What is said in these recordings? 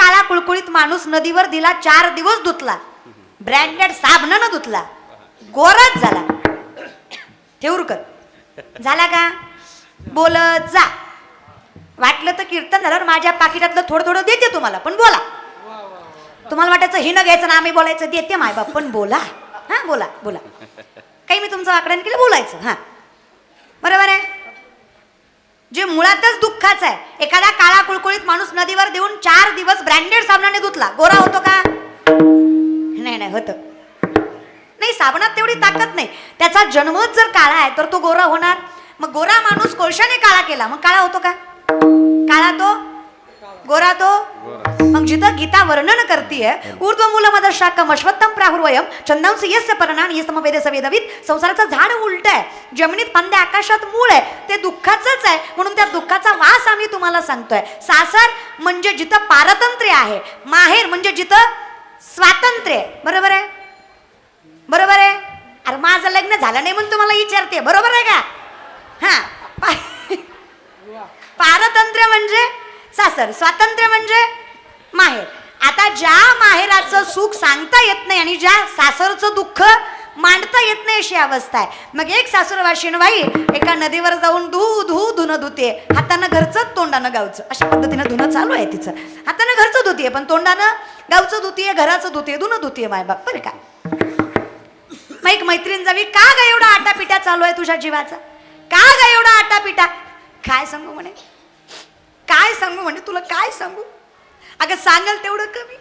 काळा कुळकुळीत माणूस नदीवर दिला 4 दिवस धुतला, ब्रँडेड साबणानं धुतला, गोराच झाला. ठेवूरकर झाला का? बोलत जा. वाटलं तर कीर्तन झाल्यावर माझ्या पाकिटातलं थोडं थोडं देते तुम्हाला, पण बोला. तुम्हाला वाटायचं हिनं घ्यायचं ना आम्ही बोलायचं, देते माय बाप, पण बोला. हा बोला बोला. काही मी तुमचं आकलन केलं, बोलायचं. हा बरोबर आहे. जे मुळातच दुःखाचं आहे, एखादा काळा कुळकुळीत माणूस नदीवर देऊन 4 दिवस ब्रँडेड साबणाने धुतला, गोरा होतो का? नाही नाही होत नाही. साबणात तेवढी ताकद नाही. त्याचा जन्मच जर काळा आहे तर तो गोरा होणार. मग गोरा माणूस कोळशाने काळा केला, मग काळा होतो का? काळा तो, गोरा तो. मग जिथं गीता वर्णन करतीये, ऊर्ध्वमूलमद शाकम अश्वत्थम प्राहुर्वयम छंदांसी यस्य पर्णान यस्तम वेदस वेदविद. संसाराचं झाड उलट आहे, जमिनीत पंद्या आकाशात मूळ आहे, ते दुःखाचंच आहे. म्हणून त्या दुःखाचा वास आम्ही तुम्हाला सांगतोय. सासर म्हणजे जिथं पारतंत्र्य आहे, माहेर म्हणजे जिथं स्वातंत्र्य आहे. बरोबर आहे? बरोबर आहे. अरे माझं लग्न झालं नाही म्हणून तुम्हाला विचारते, बरोबर आहे का? हा पारतंत्र्य म्हणजे सासर, स्वातंत्र्य म्हणजे माहेर. आता ज्या माहेराचं सुख सांगता येत नाही आणि ज्या सासरचं दुःख मांडता येत नाही अशी अवस्था आहे. मग एक सासूरवाशीण बाई एका नदीवर जाऊन धुणं धुते, हातानं घरचं तोंडानं गावचं, अशा पद्धतीनं धुणं चालू आहे तिचं. हातानं घरचं धुतीये पण तोंडानं गावचं धुतीये, घराचं धुतीये, धुणं धुतीये मायबाप. बरं का? मग एक मैत्रीण जावी, का ग एवढा आटापिटा चालू आहे तुझ्या जीवाचा? का ग एवढा आटापिटा? काय सांगू म्हणे, काय सांगू म्हणे, तुला काय सांगू? अगं सांगाल तेवढं कमी.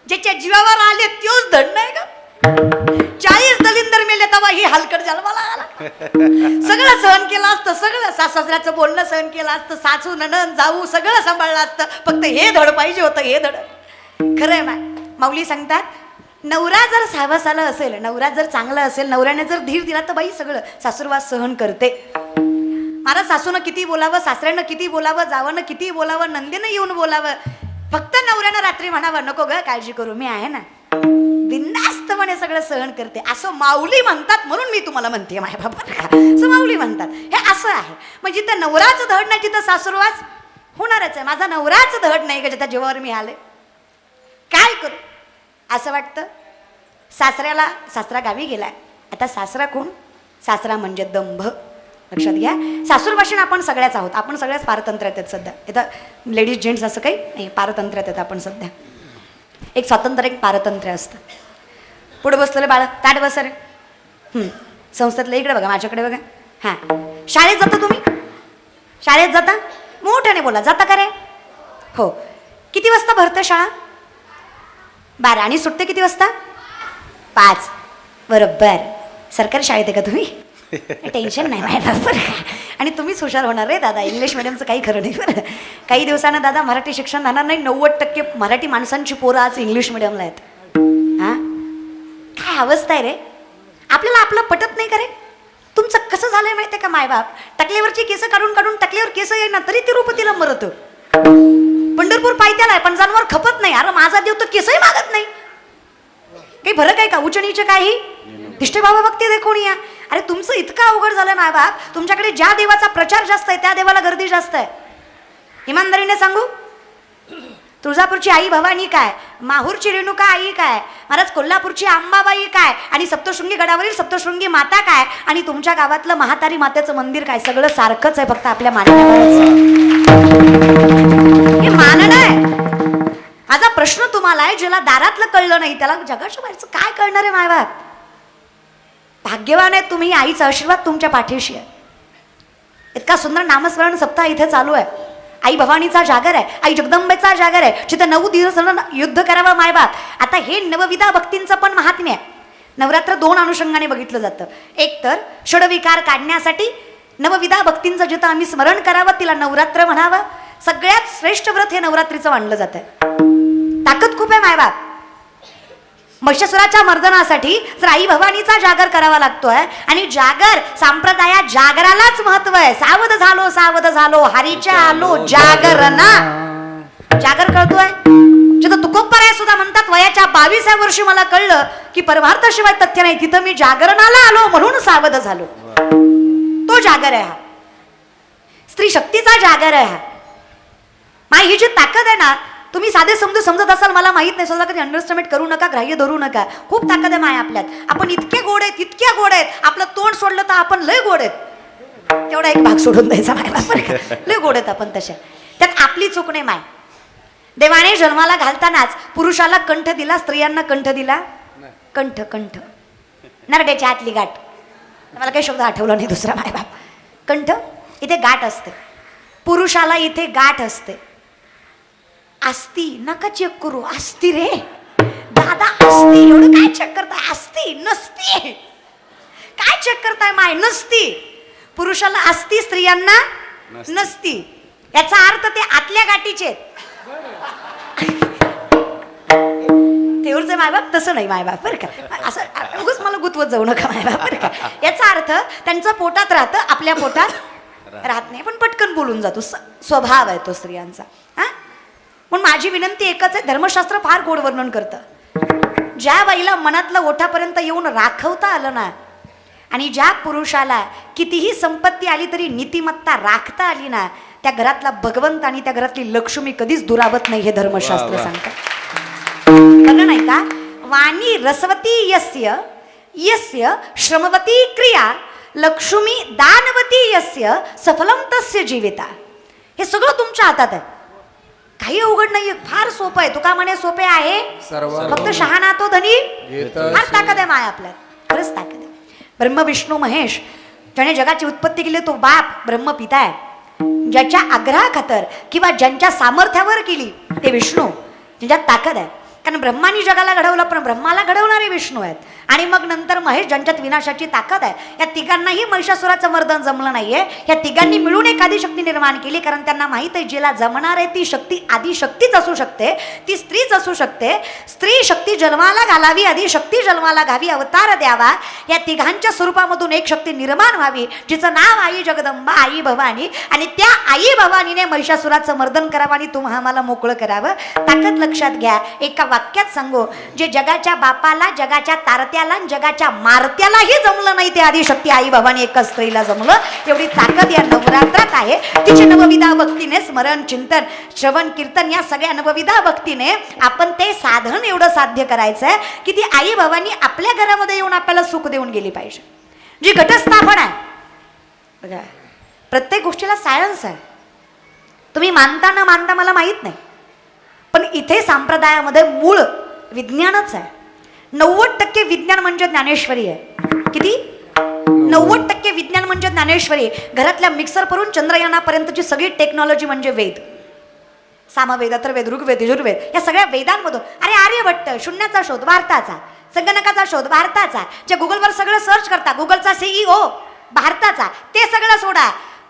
ज्याच्या जीवावर आले त्योच धड नाही का? 40 दलिंदर मेले तेव्हा ही हलकट जन्माला आला. सगळं सहन केलं असतं, सगळं सासऱ्याचं बोलणं सहन केलं असतं, सासू नणंद जाऊ सगळं सांभाळलं असतं, फक्त हे धड पाहिजे होतं, हे धड. खरंय माऊली सांगतात, नवरा जर सावसाला असेल, नवरा जर चांगला असेल, नवऱ्याने जर धीर दिला तर बाई सगळं सासूरवास सहन करते. मला सासूनं किती बोलावं, सासऱ्यानं किती बोलावं, जावनं किती बोलावं, नंदीनं येऊन बोलावं, फक्त नवऱ्यानं रात्री म्हणावं नको ग काळजी करू मी आहे ना, बिनधास्तपणे सगळं सहन करते. असं माऊली म्हणतात, म्हणून मी तुम्हाला म्हणते माझ्या बाबा, असं माऊली म्हणतात. हे असं आहे. मग जिथं नवराचं धड नाही तिथं सासूरवास होणारच आहे. माझा नवराचं धड नाही का जिथं जीवावर मी आले, काय करू असं वाटतं. सासरा गावी गेलाय. आता सासरा कोण? सासरा म्हणजे दंभ. लक्षात घ्या, सासूरवाशीण आपण सगळ्याच आहोत, आपण सगळ्याच पारतंत्र्यात आहेत सध्या. इथं लेडीज जेंट्स असं काही नाही, पारतंत्र्यात आहेत आपण सध्या. एक स्वातंत्र्य, एक पारतंत्र्य असतं. पुढे बसलेलं बाळ ताट बसा रे. संस्थेतलं इकडे बघा, माझ्याकडे बघा. हां, शाळेत जाता तुम्ही? शाळेत जाता? मोठ्याने बोला, जाता का रे? हो. किती वाजता भरते शाळा? 12. आणि सुटते किती वाजता? 5. बरोबर. सरकारी शाळेत आहे का तुम्ही? टेन्शन नाही माझ्या बरोबर. आणि तुम्हीच हुशार होणार रे दादा. इंग्लिश मिडियमचं काही खरं नाही बरं. काही दिवसानं दादा मराठी शिक्षण राहणार नाही. 90% मराठी माणसांची पोरं आज इंग्लिश मिडियमला आहेत. हां, काय अवस्था आहे रे. आपल्याला आपलं पटत नाही का रे? तुमचं कसं झालंय माहिती आहे का मायबाप? टकल्यावरची केस काढून काढून टकल्यावर केस येईना तरी तिरुपतीला मरत. पंढरपूर पायथ्याला आहे पण जनावर खपत नाही. अरे माझा देव तर केसही मागत नाही. काही फरक आहे का? उच्च नीच काही दिष्टे बाबा भक्ती देखून या. अरे तुमचं इतकं अवघड झालंय मायबाप. तुमच्याकडे ज्या देवाचा प्रचार जास्त आहे त्या देवाला गर्दी जास्त आहे. इमानदारीने सांगू, तुळजापूरची आई भवानी काय, माहूरची रेणुका आई काय, महाराज कोल्हापूरची अंबाबाई काय, आणि सप्तशृंगी गडावरील सप्तशृंगी माता काय, आणि तुमच्या गावातलं महातारी मातेचं मंदिर काय, सगळं सारखंच आहे, फक्त आपल्या मानण्यावरच. हे मानणं आहे. माझा प्रश्न तुम्हाला आहे, ज्याला दारातलं कळलं नाही त्याला जगाच्या बाहेरचं काय कळणार आहे मायबाप? भाग्यवान आहे तुम्ही, आईचा आशीर्वाद तुमच्या पाठीशी आहे. इतका सुंदर नामस्मरण सप्ताह इथे चालू आहे. आई भवानीचा जागर आहे, आई जगदंबेचा जागर आहे, जिथं 9 दिवस युद्ध करावं मायबाप. आता हे नवविधा भक्तींचं पण महात्म्य आहे. नवरात्र 2 अनुषंगाने बघितलं जातं. एक तर षडविकार काढण्यासाठी नवविधा भक्तींचं जिथं आम्ही स्मरण करावं तिला नवरात्र म्हणावं. सगळ्यात श्रेष्ठ व्रत हे नवरात्रीचं मानलं जातं. ताकद खूप आहे मायबाप. महिषासुराच्या मर्दनासाठी जर आई भवानीचा जागर करावा लागतोय, आणि जागर संप्रदायात जागरालाच महत्व आहे. सावध झालो सावध झालो हरीच्या आलो जागरणा. जागर कळतोय? जिथं तुकोबराय सुद्धा म्हणतात वयाच्या 22व्या वर्षी मला कळलं की परमार्थाशिवाय तथ्य नाही, तिथं मी जागरणाला आलो म्हणून सावध झालो. तो जागर आहे हा, स्त्री शक्तीचा जागर आहे हा. माय ही जी ताकद आहे ना, तुम्ही साधे समजत असाल मला माहित नाही, स्वतः कधी अंडरस्टँड करू नका, ग्राह्य धरू नका. खूप ताकद आहे माय आपल्यात. आपण इतके गोड आहेत, इतक्या गोड आहेत, आपलं तोंड सोडलं तर आपण लय गोड आहेत. तेवढा एक भाग सोडून द्यायचा मायला, लय गोड आहेत आपण तशा. त्यात आपली चूक नाही माय. देवाने जन्माला घालतानाच पुरुषाला कंठ दिला, स्त्रियांना कंठ दिला. कंठ कंठ नरड्याच्या आतली गाठ. मला काही शब्द आठवला नाही दुसरा माय बाप. कंठ इथे गाठ असते, पुरुषाला इथे गाठ असते. असती नका चेक करू, असती रे दादा, असती. एवढं काय चेक करताय? असती नसती. काय चेक करताय माय? नसती. पुरुषाला असती, स्त्रियांना नसती. याचा अर्थ ते आतल्या गाठीचे. तेवढंच मायबाप तसं नाही मायबाप बरं का. असं उगाच मला गुतवत जाऊ नका मायबाप बरं का. याचा अर्थ त्यांचं पोटात राहतं, आपल्या पोटात राहत नाही. पण पटकन बोलून जातो, स्वभाव आहे तो स्त्रियांचा. हा, पण माझी विनंती एकच आहे, धर्मशास्त्र फार गोड वर्णन करतं. ज्या बाईला मनातलं ओठापर्यंत येऊन राखवता आलं ना, आणि ज्या पुरुषाला कितीही संपत्ती आली तरी नीतिमत्ता राखता आली ना, त्या घरातला भगवंत आणि त्या घरातली लक्ष्मी कधीच दुरावत नाही, हे धर्मशास्त्र सांगतं. बघा नाही का, वाणी रसवती यस्य यस्य श्रमवती क्रिया लक्ष्मी दानवती यस्य सफलम तस्य जीविता. हे सगळं तुमच्या हातात आहे, काही अवघड नाहीये, फार सोपं आहे. तुका म्हणे सोपे आहे फक्त शहाणा तो धनी. फार ताकद आहे माय आपल्यात, खरंच ताकद आहे. ब्रह्म विष्णू महेश ज्याने जगाची उत्पत्ती केली तो बाप ब्रह्म पिता आहे. ज्याच्या आग्रहाखातर किंवा ज्यांच्या सामर्थ्यावर केली ते विष्णू, ज्यांच्यात ताकद आहे. कारण ब्रह्मानी जगाला घडवलं, पण ब्रह्माला घडवणारे विष्णू आहेत. आणि मग नंतर महेश ज्यांच्यात विनाशाची ताकद आहे. या तिघांनाही महिषासुराचं मर्दन जमलं नाहीये. या तिघांनी मिळून एक आदिशक्ती निर्माण केली, कारण त्यांना माहित आहे जिला जमणार आहे ती शक्ती आदिशक्तीच असू शकते, ती स्त्रीच असू शकते. स्त्री शक्ती जन्माला घालावी, आदिशक्ती जन्माला घावी, अवतार द्यावा. या तिघांच्या स्वरूपामधून एक शक्ती निर्माण व्हावी, जिचं नाव आई जगदंबा, आई भवानी. आणि त्या आई भवानीने महिषासुराचं मर्दन करावं आणि तुम्हा आम्हाला मोकळं करावं. ताकद लक्षात घ्या. एका वाक्यात सांगू, जे जगाच्या बापाला, जगाच्या तारत्याला, जगाच्या मारत्यालाही जमलं नाही, ते आदिशक्ती आई भवानी एकाच स्त्रीला जमलं. एवढी ताकद या नवरात्रात आहे. तिचे नवविधा भक्तीने स्मरण, चिंतन, श्रवण, कीर्तन या सगळ्या नवविधा भक्तीने आपण ते साधन एवढं साध्य करायचं आहे की ती आई भवानी आपल्या घरामध्ये येऊन आपल्याला सुख देऊन गेली पाहिजे. जी घटस्थापन आहे बघा, प्रत्येक गोष्टीला सायन्स आहे. तुम्ही मानता न मानता मला माहित नाही, पण इथे संप्रदायामध्ये मूळ विज्ञानच आहे. 90% विज्ञान म्हणजे ज्ञानेश्वरी आहे. किती? 90% विज्ञान म्हणजे ज्ञानेश्वरी. घरातल्या मिक्सर करून चंद्रयानापर्यंतची सगळी टेक्नॉलॉजी म्हणजे वेद. सामवेद, अथर्ववेद, ऋग्वेद, यजुर्वेद या सगळ्या वेदांमधून. अरे आर्यभट्ट शून्याचा शोध भारताचा, संगणकाचा शोध भारताचा. जे गुगलवर सगळं सर्च करता, गुगलचा CEO भारताचा. ते सगळं सोडा,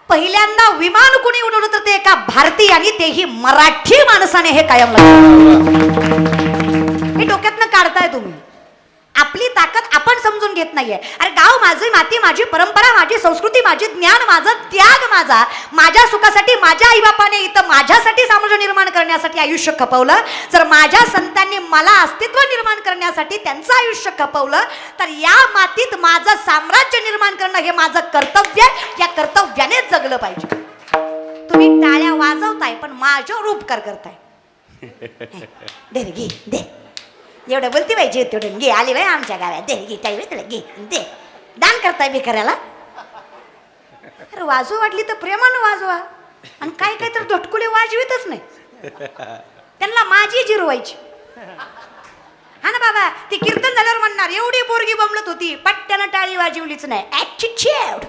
पहिल्यांदा विमान कुणी उडवलं तर ते एका भारतीय, आणि तेही मराठी माणसाने. हे कायम हे डोक्यातनं काढताय तुम्ही. आपली ताकद आपण समजून घेत नाहीये. अरे गाव माझी, माती माझी, परंपरा माझी, संस्कृती माझी, ज्ञान माझं, त्याग माझा. माझ्या सुखासाठी माझ्या आईबापाने इथं माझ्यासाठी साम्राज्य निर्माण करण्यासाठी आयुष्य खपवलं. जर माझ्या संतांनी मला अस्तित्व निर्माण करण्यासाठी त्यांचं आयुष्य खपवलं, तर या मातीत माझं साम्राज्य निर्माण करणं हे माझं कर्तव्य आहे. या कर्तव्यानेच जगलं पाहिजे. तुम्ही टाळ्या वाजवताय पण माझ्यावर उपकार करताय. दे रे, घे, दे. एवढं बोलती पाहिजे तेवढं घे. आली बाई आमच्या गावात, दे घे, काही तुला घे, दे. दान करताय भिकाऱ्याला. अरे वाजू वाटली तर प्रेमानं वाजवा, आणि काय काय तर धटकुले वाजवीतच नाही. त्यांना माझी जिरवायची. हा ना बाबा, ती कीर्तन झाल्यावर म्हणणार एवढी पोरगी बमलत होती, पट्ट्यानं टाळी वाजवलीच नाही. ॲटिट्यूड.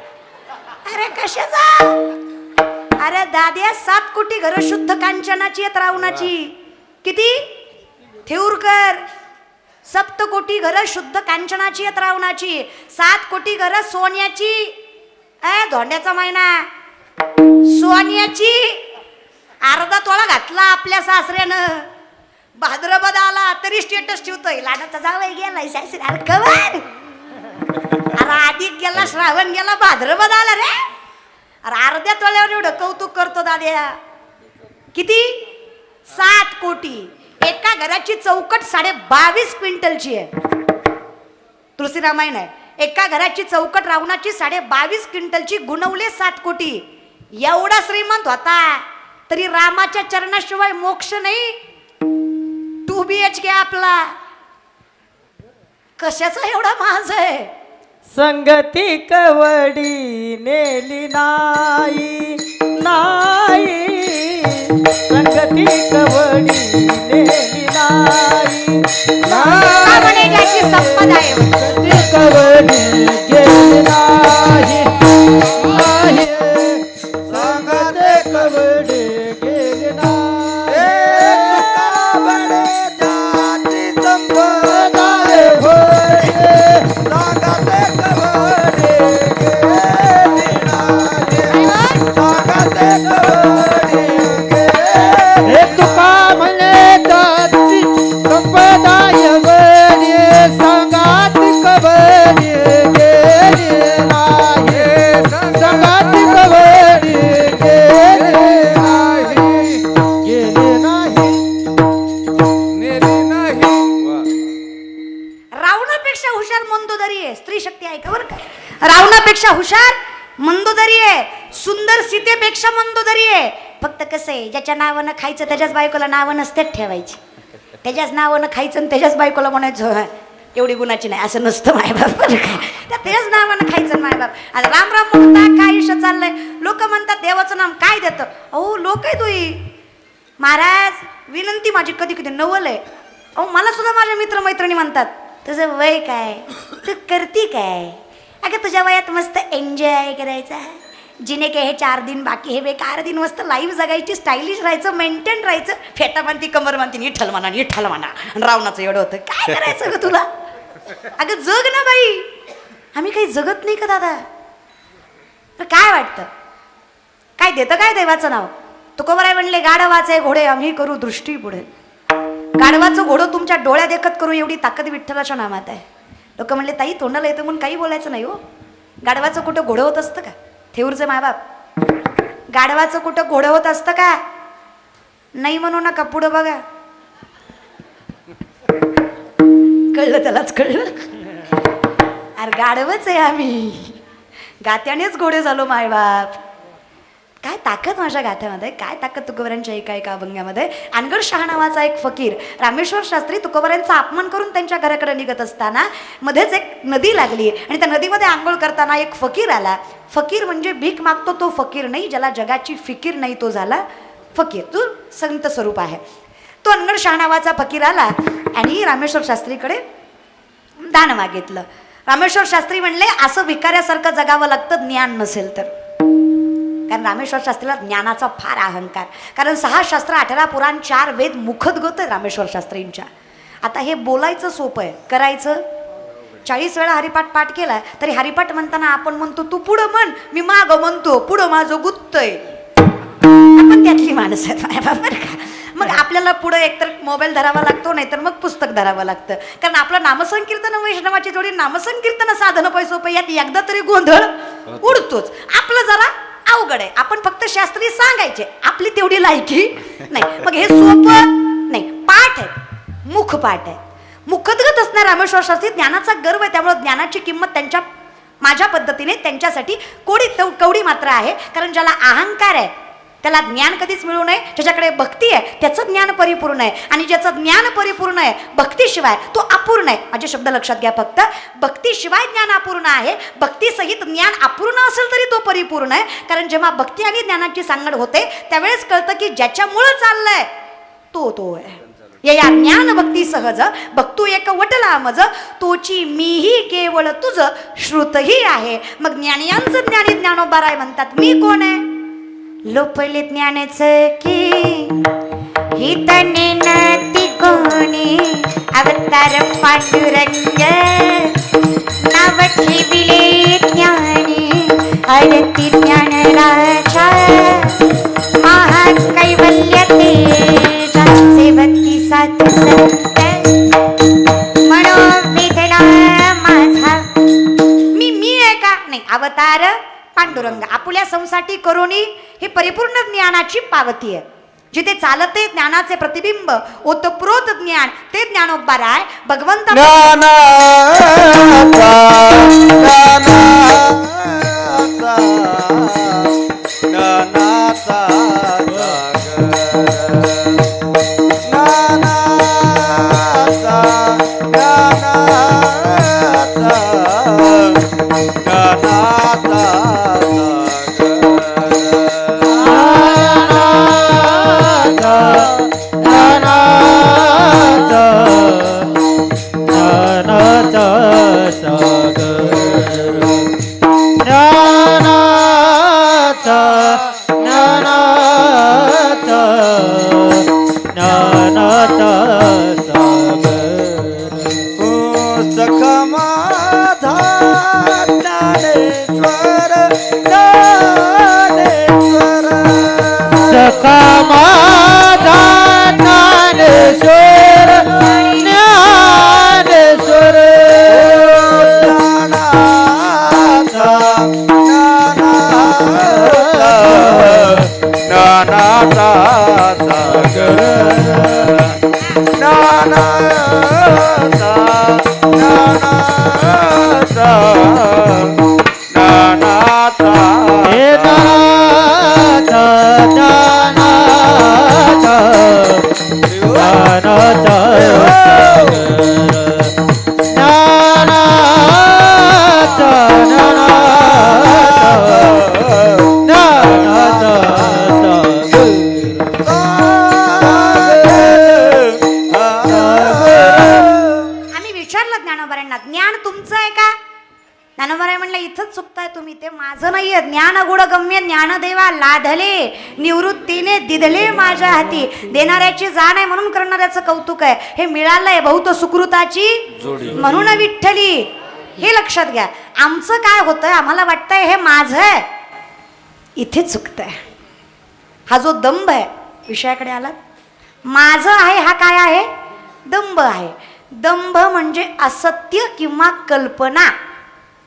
अरे कशाचा? अरे दाद्या, 7 कोटी घरं शुद्ध कांचनाची आहेत रावणाची. किती? ठेऊरकर 7 कोटी घरं शुद्ध कांचनाची आहेत रावणाची. 7 कोटी घरं सोन्याची. धोंड्याचा महिना सोन्याची. अर्धा तोळा घातला आपल्या सासऱ्यानं. भाद्रपद आला तरी स्टेटस ठेवतोय, लाडाचा जावई गेलाय सासरी. अरे कवर. अरे अधिक गेला, श्रावण गेला, भाद्रपद आला रे. अरे अर्ध्या तोळ्यावर एवढं कौतुक करतो दाद्या. किती? 7 कोटी. एका घराची चौकट 22.5 क्विंटलची आहे. तुलसी रामायण आहे. एका घराची चौकट रावणाची 22.5 क्विंटलची, गुणवले 7 कोटी. एवढा श्रीमंत होता तरी रामाच्या चरणाशिवाय मोक्ष नाही. 2 BHK आपला. कशाचा एवढा माझ आहे? संगती कवडी नेली नाही नाही, संगती कवडी नेली नाही का म्हणे ज्याची संपदा आहे. संगती कवडी गेली नाही नाही, संगती कवडी गेली नाही. तुका बडे जाती संपदा होय, संगती कवडी गेली नाही, संगती कवडी गेली. हे तुका म्हणे जाती संपदा वडी, संगती कवडी गेली नाही, संगती कवडी गेली नाही, गेली नाही, नेली नाही. रावणापेक्षा हुशार मंदोदरी आहे. स्त्री शक्ती आहे का बरं का? रावणापेक्षा हुशार मंदोदरी आहे. सुंदर सीतेपेक्षा मंदोदरी आहे. फक्त कसं आहे, ज्याच्या नावानं खायचं त्याच्याच बायकोला नावं नसतेच ठेवायची. त्याच्याच नावानं खायचं आणि त्याच्याच बायकोला म्हणायचं एवढी गुणाची नाही, असं नसतं मायबाप बरं का. त्याच्याच नावानं खायचं मायबाप. आता राम राम म्हणता काय आयुष्य चाललंय. लोक म्हणतात देवाचं नाम काय देतं. अहो लोक आहे तुही महाराज, विनंती माझी कधी कधी नवल आहे. अहो मला सुद्धा माझ्या मित्रमैत्रिणी म्हणतात तुझं वय काय, तू करती काय. अगं तुझ्या वयात मस्त एन्जॉय करायचा, जिने काय हे 4 दिन बाकी हे बेकार दिन, मस्त लाईफ जगायची, स्टायलिश राहायचं, मेंटेन राहायचं. फेटा बांधती कमर बांधती, निठल म्हणा निठल म्हणा. आणि रावणाचं एवढं होतं. काय करायचं ग तुला. अगं जग ना बाई. आम्ही काही जगत नाही का दादा. काय वाटतं काय देतं काय देवाचं नाव. तुकोबराय म्हणले गाढवाचे घोडे आम्ही करू दृष्टी पुढे. गाढवाचं घोडं तुमच्या डोळ्या देखत करू एवढी ताकद विठ्ठलाच्या नामात आहे. लोक म्हणले ताई तोंडाला येतं म्हणून काही बोलायचं नाही हो. गाढवाचं कुठं घोडं होत असतं का. थेऊरचे मायबाप, गाढवाचं कुठं घोडं होत असतं का. नाही म्हणू नका, पुढं बघा. कळलं त्यालाच कळलं. अरे गाढवच आहे आम्ही, गात्यानेच घोडे झालो मायबाप. काय ताकद माझ्या गाथ्यामध्ये, काय ताकद तुकोबरांच्या एका अभंगामध्ये. अनगड शहा नावाचा एक फकीर, रामेश्वर शास्त्री तुकोबरांचा अपमान करून त्यांच्या घराकडे निघत असताना मध्येच एक नदी लागली आणि त्या नदीमध्ये आंघोळ करताना एक फकीर आला. फकीर म्हणजे भीक मागतो तो फकीर नाही, ज्याला जगाची फिकीर नाही तो झाला फकीर, तो संत स्वरूप आहे. तो अनगड शहा नावाचा फकीर आला आणि रामेश्वर शास्त्रीकडे दान मागितलं. रामेश्वर शास्त्री म्हणले असं भिकाऱ्यासारखं जगावं लागतं ज्ञान नसेल तर. कारण रामेश्वर शास्त्रीला ज्ञानाचा फार अहंकार. कारण 6 शास्त्र 18 पुराण 4 वेद मुखदगत आहे रामेश्वर शास्त्रींच्या. आता हे बोलायचं सोपं आहे, करायचं 40 वेळा हरिपाठ पाठ केला तरी हरिपाठ म्हणताना आपण म्हणतो तू पुढं म्हण, मी मागं म्हणतो, पुढं माझं गुत्तय. आपण त्यातली माणसं आहेत बरं का. मग आपल्याला पुढं एकतर मोबाईल धरावा लागतो, नाहीतर मग पुस्तक धरावं लागतं. कारण आपलं नामसंकीर्तन वैष्णवाची जोडी नामसंकीर्तन साधन पैसोपै यात एकदा तरी गोंधळ उडतोच. आपलं जरा अवघड आहे. आपण फक्त शास्त्री सांगायचे, आपली तेवढी लायकी नाही. मग हे सोपं नाही, पाठ आहे, मुख पाठ आहे. मुखदगत असणार रामेश्वर शास्त्री. ज्ञानाचा गर्व आहे, त्यामुळे ज्ञानाची किंमत त्यांच्या माझ्या पद्धतीने त्यांच्यासाठी कवडी मात्र आहे. कारण ज्याला अहंकार आहे त्याला ज्ञान कधीच मिळू नये. ज्याच्याकडे भक्ती आहे त्याचं ज्ञान परिपूर्ण आहे, आणि ज्याचं ज्ञान परिपूर्ण आहे भक्तीशिवाय तो अपूर्ण आहे. माझे शब्द लक्षात घ्या फक्त. भक्तीशिवाय ज्ञान अपूर्ण आहे, भक्तीसहित ज्ञान अपूर्ण असेल तरी तो परिपूर्ण आहे. कारण जेव्हा भक्ती आणि ज्ञानाची सांगड होते त्यावेळेस कळतं की ज्याच्यामुळं चाललंय तो आहे. या ज्ञान भक्ती सहज भक्तू एक वटला मज, तोची मीही केवळ तुझ श्रुतही आहे. मग ज्ञानियांचं ज्ञानी ज्ञानोबाराय म्हणतात मी कोण आहे. लोपले ज्ञानच की हितने नती कोणी, अवतार पांडुरंग नाव ठेविले ज्ञानी, आरती ज्ञान राजा महाकैवल्य तेजा, सेवकी साथ संत मनोवेदना माझा. मी आहे का नाही, अवतार पांडुरंग आपुल्या संसाठी करोनी ही परिपूर्ण ज्ञानाची पावती आहे. जिथे चालते ज्ञानाचे प्रतिबिंब ओतप्रोत ज्ञान ते ज्ञानोबाराय भगवंता. सागर ज्ञानाचा ज्ञानाचा ज्ञानाचा सागर ओ सखा माझा ज्ञानेश्वर ज्ञानेश्वर सखा माझा ज्ञानेश्वर ज्ञानेश्वर ज्ञानाचा ज्ञानाचा सागर ज्ञानाचा ज्ञानाचा ज्ञानाचा हे ज्ञानाचा ज्ञानाचा ज्ञानाचा आम्ही विचारलं ज्ञानोबाऱ्यांना, ज्ञान तुमचं आहे का? ज्ञानोबाराय म्हणलं इथंच चुकताय तुम्ही, ते माझं नाहीये. ज्ञान गुण गम्य ज्ञानदेवा लाधले निवृत्तीने दिधले माझ्या हाती. देणाऱ्याची जाण आहे म्हणून करणाऱ्याचं कौतुक आहे. हे मिळालंय बहुत सुकृताची म्हणून विठ्ठली. हे लक्षात घ्या. आमचं काय होतंय, आम्हाला वाटतंय हे माझं आहे, इथे चुकतंय. हा जो दंभ आहे, विषयाकडे आला, माझं आहे हा काय आहे? दंभ आहे. दंभ म्हणजे असत्य किंवा कल्पना.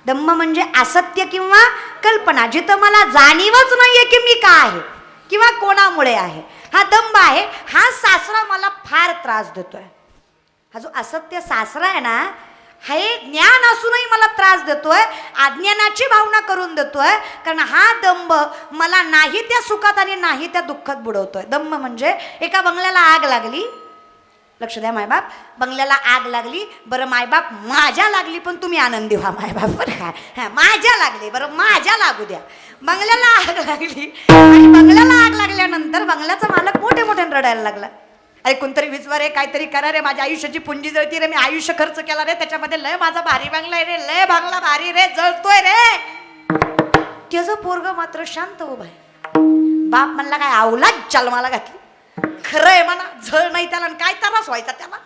दंभ म्हणजे असत्य किंवा कल्पना, जिथं मला जाणीवच नाहीये की मी काय आहे किंवा कोणामुळे आहे, हा दंभ आहे. हा सासरा मला फार त्रास देतोय. हा जो असत्य सासरा आहे ना, हे ज्ञान असूनही मला त्रास देतोय, अज्ञानाची भावना करून देतोय. कारण हा दंभ मला नाही त्या सुखात आणि नाही त्या दुःखात बुडवतोय. दंभ म्हणजे एका बंगल्याला आग लागली, लक्ष द्या मायबाप, बंगल्याला आग लागली, बरं मायबाप माझ्या लागली पण तुम्ही आनंदी व्हा मायबाप, बरं काय, हा माझ्या लागली, बरं माझ्या लागू द्या. बंगल्याला आग लागली आणि बंगल्याला आग लागल्यानंतर बंगल्याचा मालक मोठे मोठे रडायला लागला. अरे कोणतरी विचवा रे, काहीतरी करा रे, माझ्या आयुष्याची पुंजी जळती रे, मी आयुष्य खर्च केला रे, त्याच्यामध्ये लय माझा भारी बंगला आहे रे, लय बंगला भारी रे, जळतोय रे. त्याचं पोरग मात्र शांत उभा आहे. बाप म्हणला काय अवलाद जन्माला घातली, खरंय म्हणा, झळ नाही त्याला, काय त्रास व्हायचा त्याला.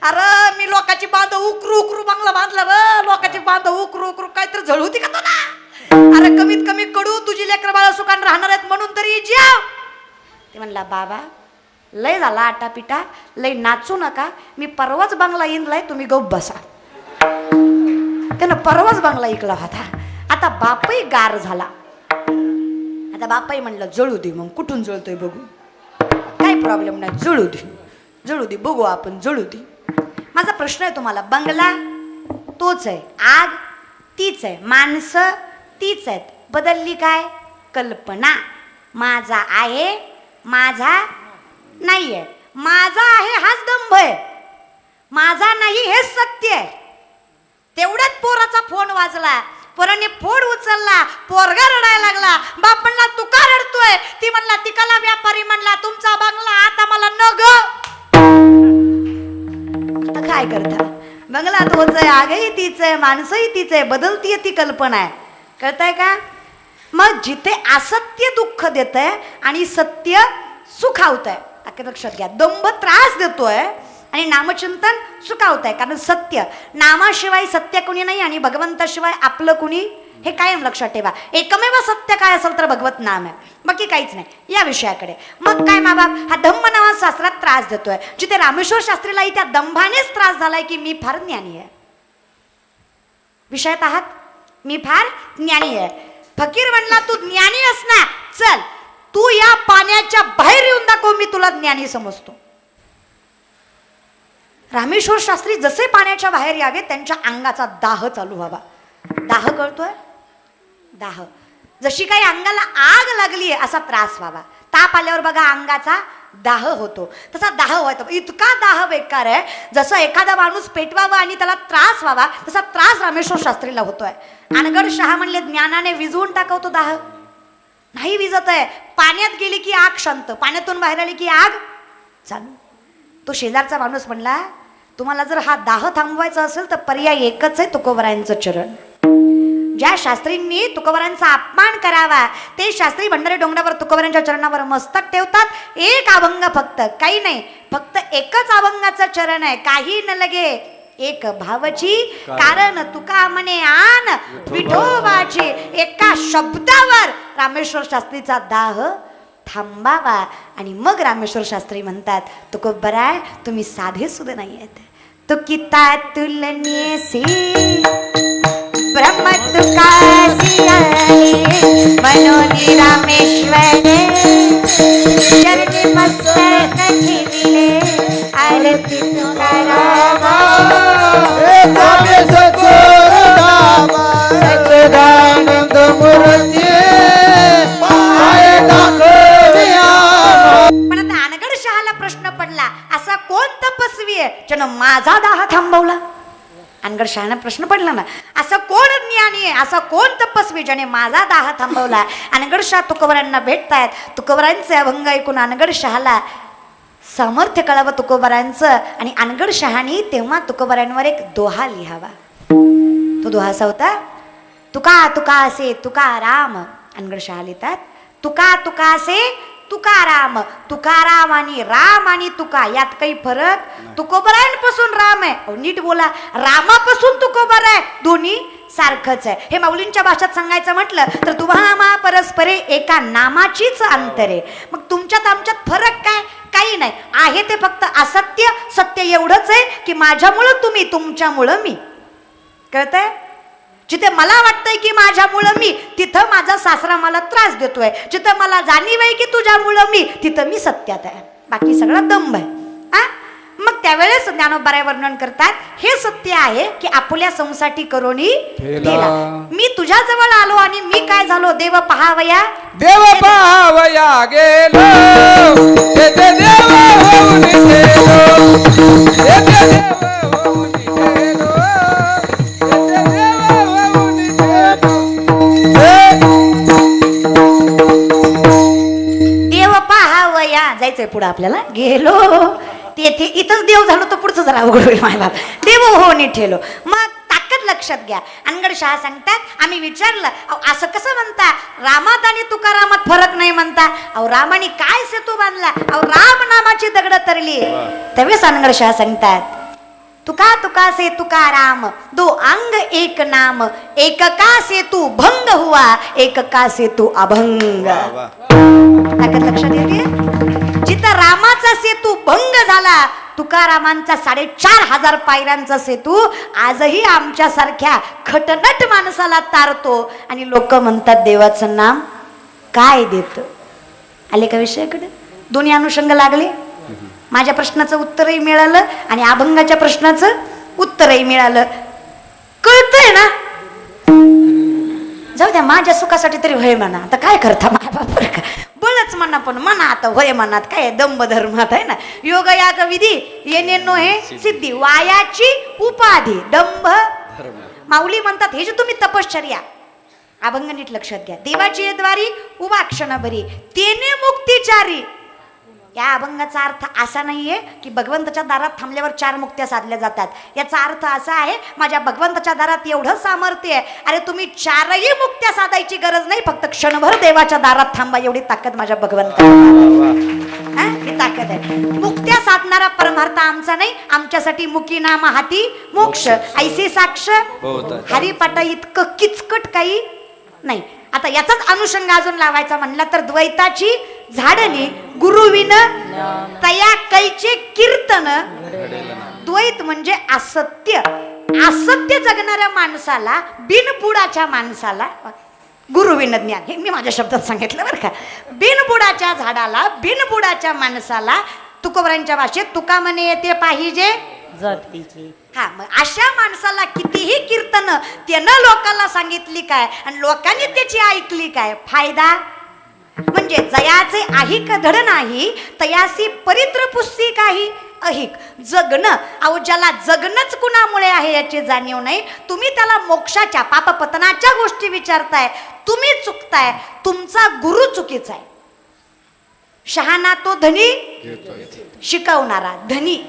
अरे मी लोकांची बांध उकरू उकरू बंगला बांधला रे, लोकांची बांध उकरू उकरू, काहीतरी झळ होती का तुला? अरे कमीत कमी कडू तुझी लेकर बाळा सुखान राहणार आहेत म्हणून तरी जेव. ते म्हणला बाबा लय झाला आटापिटा, लय नाचू नका, मी परवाच बंगला इंदलाय, तुम्ही गप बसा. त्यानं परवाच बंगला ऐकला होता. आता बापही गार झाला. आता बापही म्हणलं जळू दे, मग कुठून जळतोय बघू, काय प्रॉब्लेम नाही, जळू दे जळू दे, बघू आपण, जळू दे. माझा प्रश्न आहे तुम्हाला, बंगला तोच आहे, आग तीच आहे, माणसं तीच आहेत, बदलली काय कल्पना. माझा आहे, माझा नाही आहे. माझा आहे हाच दंभ आहे, माझा नाही हेच सत्य आहे. तेवढ्यात पोराचा फोन वाजला, पोराने फोन उचलला, पोरगा रडायला लागला. बाप म्हणला तू का रडतोय? ती म्हणला तिकाला व्यापारी म्हणला तुमचा बंगला आता मला न ग. आता काय करता, बंगला तोच आहे, आगही तीच आहे, माणसंही तीच आहे, बदलतीये ती कल्पना आहे. कळतंय का? मग जिथे असत्य दुःख देत आहे आणि सत्य सुखावत आहे, आता लक्षात घ्या. दंभ त्रास देतोय आणि नामचिंतन सुखावत आहे. कारण सत्य, नामाशिवाय सत्य कुणी नाही आणि भगवंताशिवाय आपलं कुणी, हे कायम लक्षात ठेवा. एकमेव सत्य काय असेल तर भगवत नाम आहे, बाकी काहीच नाही. या विषयाकडे मग काय माबाप, हा दंभ नावा शास्त्रात त्रास देतोय. जिथे रामेश्वर शास्त्रीलाही त्या दंभानेच त्रास झालाय की मी फार ज्ञानी आहे. विषयात आहात, मी फार ज्ञानी आहे. फकीर म्हणला तू ज्ञानी अस ना, चल तू या पाण्याच्या बाहेर येऊन दाखव, मी तुला ज्ञानी समजतो. रामेश्वर शास्त्री जसे पाण्याच्या बाहेर यावे त्यांच्या अंगाचा दाह चालू व्हावा. दाह कळतोय, दाह, जशी काही अंगाला आग लागली आहे असा त्रास व्हावा. ताप आल्यावर बघा अंगाचा दाह होतो, तसा दाह व्हायचा. इतका दाह बेकार आहे, जसं एखादा माणूस पेटवावा आणि त्याला त्रास व्हावा तसा त्रास रामेश्वर शास्त्रीला होतोय. अनगड शहा म्हणले ज्ञानाने विझवून टाकवतो दाह, नाही विजत आहे. पाण्यात गेली की आग शांत, पाण्यातून बाहेर आली की आग चालू. तो शेजारचा माणूस म्हणला तुम्हाला जर हा दाह थांबवायचा असेल तर पर्याय एकच आहे, तुकोबरायांचं चरण. ज्या शास्त्रींनी तुकोबरांचा अपमान करावा ते शास्त्री भंडारी डोंगरावर तुकोबरांच्या चरणावर मस्तक ठेवतात. एक अभंग फक्त, काही नाही, फक्त एकच अभंगाचं चरण आहे. काही न लगे एक भावची कारण तुका म्हणे आन विठोबाची. एका शब्दावर रामेश्वर शास्त्रीचा दाह थांबावा. आणि मग रामेश्वर शास्त्री म्हणतात, तुकोबराय तुम्ही साधे सुद्धा नाही आहेत. तुकिता तुलनेसी ब्रह्म तुकासी मनोनी रामेश्वर चरणी मस्तक ठेविले आरती तुकारामा. सच्चिदानंद मूर्ती पाय टाकविया. पण आता अनगड शहाला प्रश्न पडला, असा कोण तपस्वी आहे ज्यानं माझा दाह थांबवला? अनगड शहाला प्रश्न पडला ना, असा कोण ज्ञानी आहे, असा कोण तपस्वी ज्याने माझा दाह थांबवला? अनगड शहा तुकोबरांना भेटतायत. तुकोबरांचे अभंग ऐकून अनगड शहाला सामर्थ्य कळावं तुकोबरांचं. आणि अनगड शहानी तेव्हा तुकोबरांवर एक दोहा लिहावा. तो दोहा असा होता, तुका तुकासे तुकाराम. अनगड शहा लिहितात, तुका तुकासे तुकाराम. तुकाराम आणि राम आणि तुका यात काही फरक? तुकोबरांपासून राम आहे, अहो नीट बोला, रामापासून तुकोबर आहे, दोन्ही सारखंच आहे. हे माऊलींच्या भाषेत सांगायचं म्हटलं तर तुम्हा परस्परे एका नामाचीच अंतरे. मग तुमच्यात आमच्यात फरक काय? काही नाही आहे, ते फक्त असत्य. सत्य एवढंच आहे की माझ्यामुळं तुम्ही, तुमच्यामुळं मी. कळतंय? जिथे मला वाटतंय की माझ्यामुळं मी, तिथं माझा सासरा मला त्रास देतोय. जिथं मला जाणीव आहे की तुझ्यामुळं मी, तिथं मी सत्यात आहे, बाकी सगळं दंभ आहे. मग त्यावेळेस ज्ञानोबा वर्णन करतात, हे सत्य आहे की आपुल्या संसाठी करोनी ठेला. मी तुझ्या जवळ आलो आणि मी काय झालो? देव पहावया, देव पाहावया गेलो, तेथे देव होऊन गेलो, तेथे देव होऊन गेलो, तेथे देव होऊन गेलो. देव पहावया जायचंय पुढे आपल्याला, गेलो तेथे, इथंच देव झालो तर पुढचं जरा अवघड होईल मला. देव हो नीट ठेलो. मग ताकद लक्षात घ्या. अनगड शहा सांगतात, आम्ही विचारलं, अहो असं कसं म्हणता, रामात आणि तुकारामात फरक नाही म्हणता? अहो रामाने काय सेतू बांधला, अहो राम नामाची दगड तरली. त्यावेळेस अनगड शहा सांगतात, तुका तुका से तुकाराम, दो अंग एक नाम, एक का सेतू भंग हुआ, एक का सेतू अभंग. ताकद लक्षात येते. जिथं रामाचा सेतू भंग झाला, तुकारामांचा 4,500 पायऱ्यांचा सेतू आजही आमच्या सारख्या खटनट माणसाला तारतो. आणि लोक म्हणतात देवाचं नाम काय देत. आले का विषयाकडे? दोन्ही अनुषंग लागले. माझ्या प्रश्नाचं उत्तरही मिळालं आणि अभंगाच्या प्रश्नाचं उत्तरही मिळालं. कळतंय ना? जाऊ द्या, माझ्या सुखासाठी तरी होय म्हणा. आता काय करता मायबाप का, बळच म्हणा, पण म्हणा आता होय मनात काय दंभ धर्मात आहे ना. योग याग विधी येणेनो हे सिद्धी, वायाची उपाधी दंभ. माऊली म्हणतात, हे जे तुम्ही तपश्चर्या, अभंग नीट लक्षात घ्या. देवाची द्वारी उभा क्षण भरी, तेने मुक्तीचारी. या अभंगाचा अर्थ असा नाहीये की भगवंताच्या दारात थांबल्यावर 4 मुक्त्या साधल्या जातात. याचा अर्थ असा आहे, माझ्या भगवंताच्या दारात एवढं सामर्थ्य आहे, अरे तुम्ही 4ही मुक्त्या साधायची गरज नाही, फक्त क्षणभर देवाच्या दारात थांबा, एवढी ताकद माझ्या भगवंताला. ही ताकद आहे. मुक्त्या साधणारा परमार्थ आमचा नाही, आमच्यासाठी मुकी नाम हाती मोक्ष, ऐसे साक्ष हरिपाटा इतकं किचकट काही नाही. आता याचाच अनुषंग अजून लावायचा म्हणला तर द्वैताची झाडणी गुरुविन तया कैचे कीर्तन. द्वैत म्हणजे असत्य. असत्य जगणाऱ्या माणसाला, बिनबुडाच्या माणसाला गुरुविन ज्ञान. हे मी माझ्या शब्दात सांगितलं बरं का. बिनबुडाच्या झाडाला, बिनबुडाच्या माणसाला तुकोबरांच्या भाषेत तुका म्हणे येते पाहिजे जातीची. हा, मग अशा माणसाला कितीही कीर्तन त्यानं लोकांना सांगितली काय आणि लोकांनी त्याची ऐकली काय फायदा? म्हणजे जयाचे आहिक धड नाही, तयासी परित्र पुस्ती काही अहिक. जगणं, अहो ज्याला जगणंच कुणामुळे आहे याची जाणीव नाही, तुम्ही त्याला मोक्षाच्या पापपतनाच्या गोष्टी विचारताय, तुम्ही चुकताय. तुमचा गुरु चुकीचा आहे. शहाणा तो धनी शिकवणारा धनी.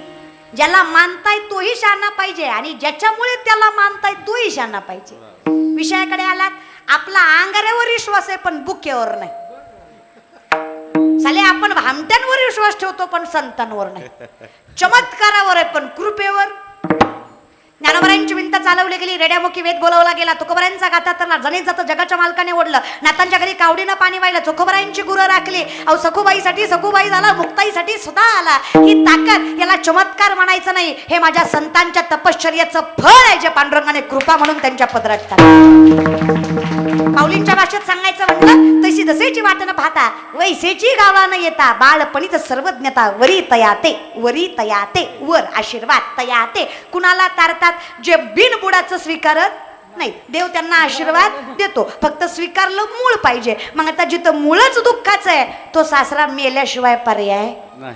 ज्याला मानताय तोही शहाणा पाहिजे आणि ज्याच्यामुळे त्याला मानताय तोही शहाणा पाहिजे. विषयाकडे आलात, आपला अंगाऱ्यावर विश्वास आहे पण बुक्यावर नाही. साले आपण भामट्यांवर विश्वास ठेवतो पण संतांवर नाही. चमत्कारावर आहे पण कृपेवर. ज्ञानोबरांची भिंत चालवली गेली, रेड्यामुखी वेद बोलावला गेला, तुकोबरांचा गाथा तर जणीत जातं जगाच्या मालकाने ओढलं, नातांच्या घरी कावडीनं पाणी वाहिलं, चोखोबरांची गुरं राखली. अहो सखुबाईसाठी सखुबाई झाला, मुक्ताईसाठी सुद्धा आला. ही ताकद, याला चमत्कार म्हणायचं नाही, हे माझ्या संतांच्या तपश्चर्याचं फळ आहे, जे पांडुरंगाने कृपा म्हणून त्यांच्या पदरात टाकलं. माऊलींच्या भाषेत सांगायचं म्हणलं, तशी जसेची वाट न पाहता वैसेची गावा न येता, बाळपणीच सर्वज्ञता वरी तयाते, वरी तयाते, वर आशीर्वाद तयाते. कुणाला तारतात? जे बिनबुडाचं स्वीकारत नाही, देव त्यांना आशीर्वाद देतो, फक्त स्वीकारलं मूळ पाहिजे. मग आता जिथं मूळच दुःखाचं आहे तो सासरा मेल्याशिवाय पर्याय नाही.